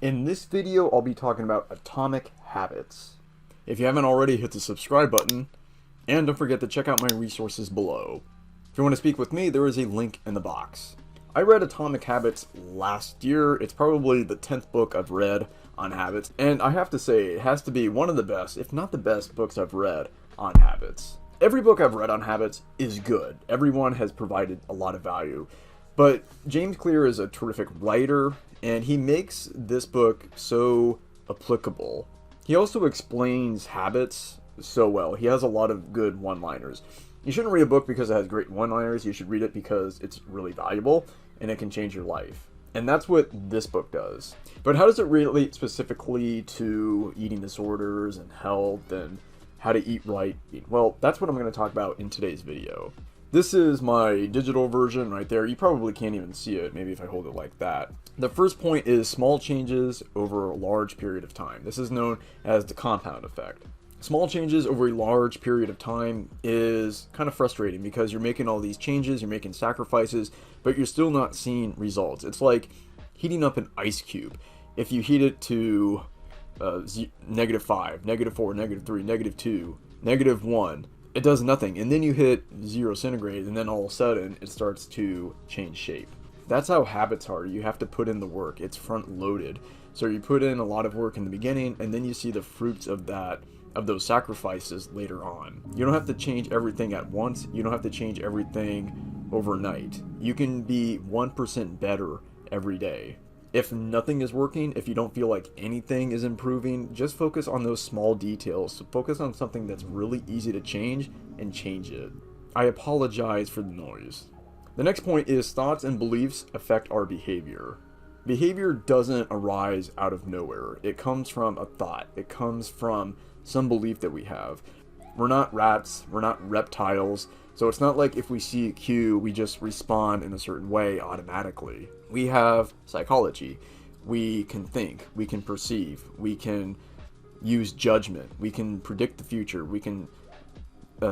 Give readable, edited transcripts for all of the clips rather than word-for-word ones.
In this video, I'll be talking about atomic habits. If you haven't already, hit the subscribe button, and don't forget to check out my resources below. If you want to speak with me, there is a link in the box. I read Atomic Habits last year. It's probably the 10th book I've read on habits, and I have to say, it has to be one of the best, if not the best, books I've read on habits. Every book I've read on habits is good. Everyone has provided a lot of value. But James Clear is a terrific writer, and he makes this book so applicable. He also explains habits so well. He has a lot of good one-liners. You shouldn't read a book because it has great one-liners. You should read it because it's really valuable and it can change your life. And that's what this book does. But how does it relate specifically to eating disorders and health and how to eat right? Well, that's what I'm going to talk about in today's video. This is my digital version right there. You probably can't even see it, maybe if I hold it like that. The first point is small changes over a large period of time. This is known as the compound effect. Small changes over a large period of time is kind of frustrating because you're making all these changes, you're making sacrifices, but you're still not seeing results. It's like heating up an ice cube. If you heat it to -5, -4, -3, -2, -1, it does nothing, and then you hit 0 centigrade, and then all of a sudden it starts to change shape. That's how habits are. You have to put in the work. It's front loaded. So you put in a lot of work in the beginning, and then you see the fruits of those sacrifices later on. You don't have to change everything at once. You don't have to change everything overnight. You can be 1% better every day. If nothing is working, if you don't feel like anything is improving, just focus on those small details. So focus on something that's really easy to change and change it. I apologize for the noise. The next point is thoughts and beliefs affect our behavior. Behavior doesn't arise out of nowhere. It comes from a thought. It comes from some belief that we have. We're not rats. We're not reptiles. So it's not like if we see a cue, we just respond in a certain way automatically. We have psychology. We can think. We can perceive. We can use judgment. We can predict the future. We can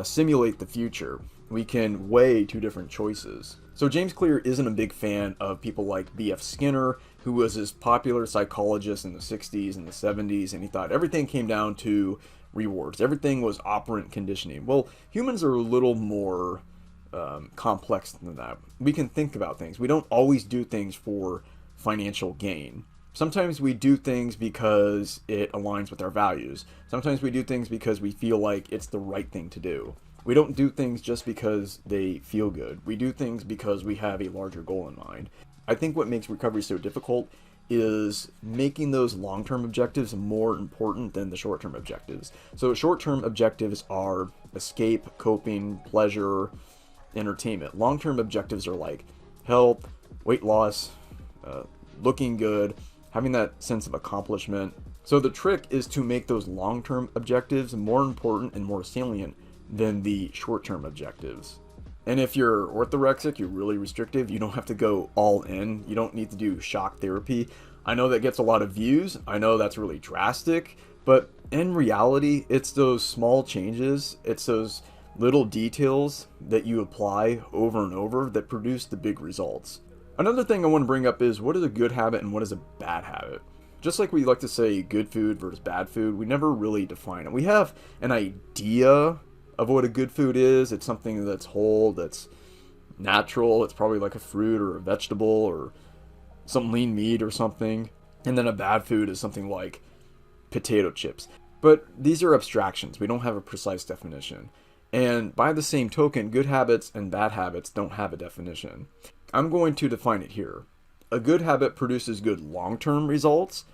simulate the future. We can weigh two different choices. So James Clear isn't a big fan of people like B.F. Skinner, who was this popular psychologist in the 60s and the 70s, and he thought everything came down to rewards. Everything was operant conditioning. Well, humans are a little more complex than that. We can think about things. We don't always do things for financial gain. Sometimes we do things because it aligns with our values. Sometimes we do things because we feel like it's the right thing to do. We don't do things just because they feel good. We do things because we have a larger goal in mind. I think what makes recovery so difficult is making those long-term objectives more important than the short-term objectives. So short-term objectives are escape, coping, pleasure, entertainment. Long-term objectives are like health, weight loss, looking good, having that sense of accomplishment. So the trick is to make those long-term objectives more important and more salient than the short-term objectives. And if you're orthorexic, you're really restrictive, you don't have to go all in. You don't need to do shock therapy. I know that gets a lot of views. I know that's really drastic, but in reality, it's those small changes, it's those little details that you apply over and over that produce the big results. Another thing I want to bring up is what is a good habit and what is a bad habit? Just like we like to say good food versus bad food, we never really define it. We have an idea of what a good food is. It's something that's whole, that's natural. It's probably like a fruit or a vegetable or some lean meat or something. And then a bad food is something like potato chips. But these are abstractions. We don't have a precise definition. And by the same token, good habits and bad habits don't have a definition. I'm going to define it here. A good habit produces good long-term results.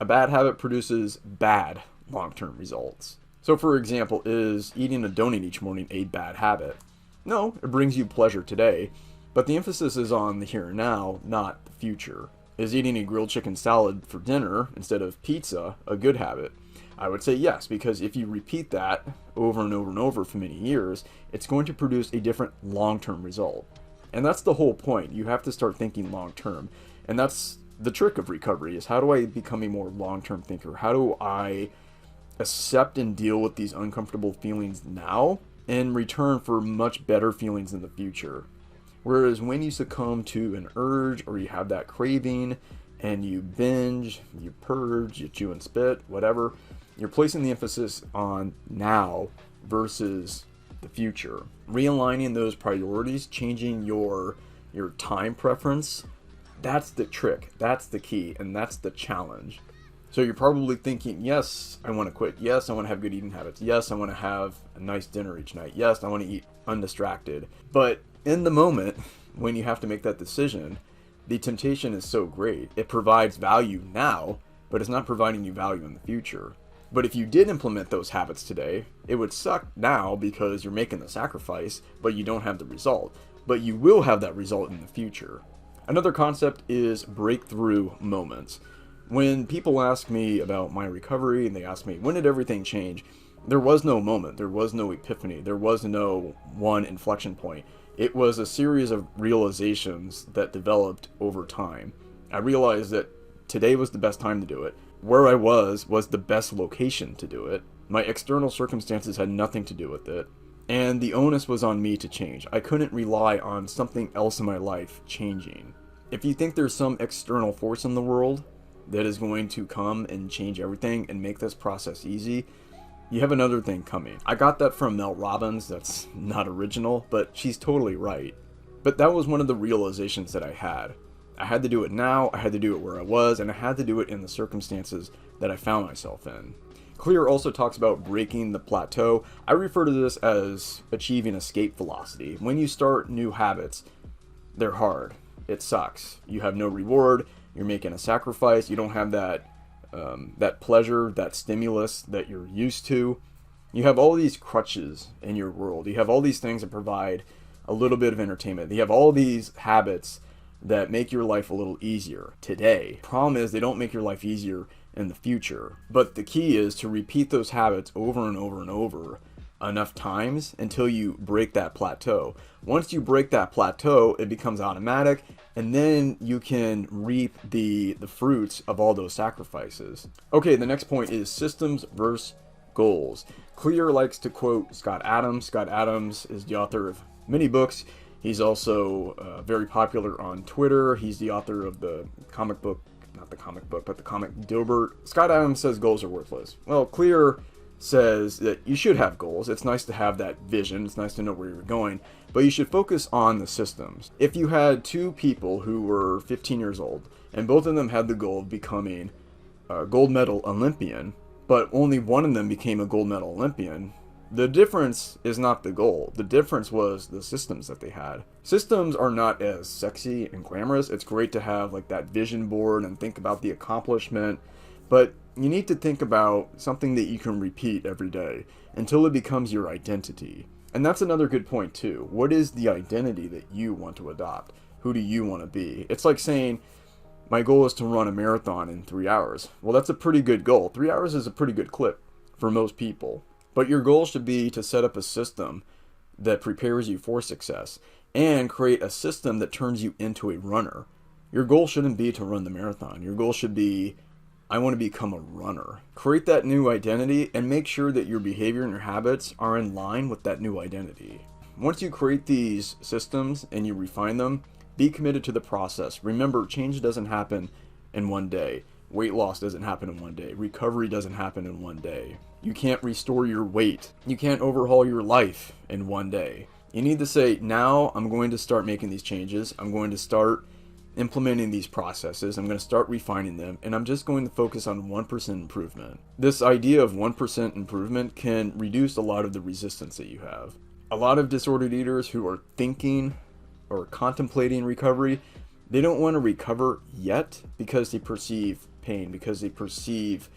A bad habit produces bad long-term results. So for example, is eating a donut each morning a bad habit? No, it brings you pleasure today, but the emphasis is on the here and now, not the future. Is eating a grilled chicken salad for dinner instead of pizza a good habit? I would say yes, because if you repeat that over and over and over for many years, it's going to produce a different long-term result. And that's the whole point. You have to start thinking long-term. And that's the trick of recovery, is how do I become a more long-term thinker? How do I accept and deal with these uncomfortable feelings now in return for much better feelings in the future? Whereas when you succumb to an urge or you have that craving, and you binge, you purge, you chew and spit, whatever, you're placing the emphasis on now versus the future. Realigning those priorities, changing your time preference, that's the trick, that's the key, and that's the challenge. So you're probably thinking, yes, I want to quit. Yes, I want to have good eating habits. Yes, I want to have a nice dinner each night. Yes, I want to eat undistracted. But in the moment, when you have to make that decision, the temptation is so great. It provides value now, but it's not providing you value in the future. But if you did implement those habits today, it would suck now because you're making the sacrifice, but you don't have the result. But you will have that result in the future. Another concept is breakthrough moments. When people ask me about my recovery and they ask me, when did everything change? There was no moment. There was no epiphany. There was no one inflection point. It was a series of realizations that developed over time. I realized that today was the best time to do it. Where I was the best location to do it. My external circumstances had nothing to do with it. And the onus was on me to change. I couldn't rely on something else in my life changing. If you think there's some external force in the world that is going to come and change everything and make this process easy, you have another thing coming. I got that from Mel Robbins. That's not original, but she's totally right. But that was one of the realizations that I had. I had to do it now, I had to do it where I was, and I had to do it in the circumstances that I found myself in. Clear also talks about breaking the plateau. I refer to this as achieving escape velocity. When you start new habits, they're hard. It sucks. You have no reward. You're making a sacrifice. You don't have that pleasure, that stimulus that you're used to. You have all these crutches in your world. You have all these things that provide a little bit of entertainment. You have all these habits that make your life a little easier today. Problem is, they don't make your life easier in the future. But the key is to repeat those habits over and over and over enough times until you break that plateau. Once you break that plateau, it becomes automatic, and then you can reap the fruits of all those sacrifices. Okay, the next point is systems versus goals. Clear likes to quote Scott Adams. Scott Adams is the author of many books. He's also very popular on Twitter. He's the author of the comic book, not the comic book, but the comic Dilbert. Scott Adams says goals are worthless. Well, Clear says that you should have goals. It's nice to have that vision. It's nice to know where you're going, but you should focus on the systems. If you had two people who were 15 years old and both of them had the goal of becoming a gold medal Olympian, but only one of them became a gold medal Olympian, the difference is not the goal. The difference was the systems that they had. Systems are not as sexy and glamorous. It's great to have like that vision board and think about the accomplishment, but you need to think about something that you can repeat every day until it becomes your identity. And that's another good point too. What is the identity that you want to adopt? Who do you want to be? It's like saying, my goal is to run a marathon in 3 hours. Well, that's a pretty good goal. 3 hours is a pretty good clip for most people. But your goal should be to set up a system that prepares you for success and create a system that turns you into a runner. Your goal shouldn't be to run the marathon. Your goal should be, I want to become a runner. Create that new identity and make sure that your behavior and your habits are in line with that new identity. Once you create these systems and you refine them, be committed to the process. Remember, change doesn't happen in one day. Weight loss doesn't happen in one day. Recovery doesn't happen in one day. You can't restore your weight. You can't overhaul your life in one day. You need to say, now I'm going to start making these changes. I'm going to start implementing these processes. I'm going to start refining them, and I'm just going to focus on 1% improvement. This idea of 1% improvement can reduce a lot of the resistance that you have. A lot of disordered eaters who are thinking or contemplating recovery, they don't want to recover yet because they perceive pain, because they perceive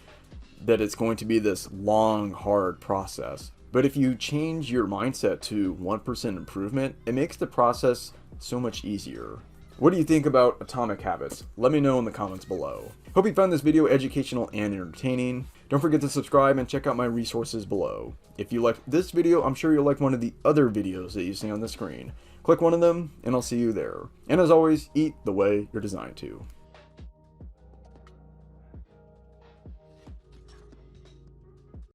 that it's going to be this long, hard process. But if you change your mindset to 1% improvement, it makes the process so much easier. What do you think about atomic habits? Let me know in the comments below. Hope you found this video educational and entertaining. Don't forget to subscribe and check out my resources below. If you liked this video, I'm sure you'll like one of the other videos that you see on the screen. Click one of them, and I'll see you there. And as always, eat the way you're designed to.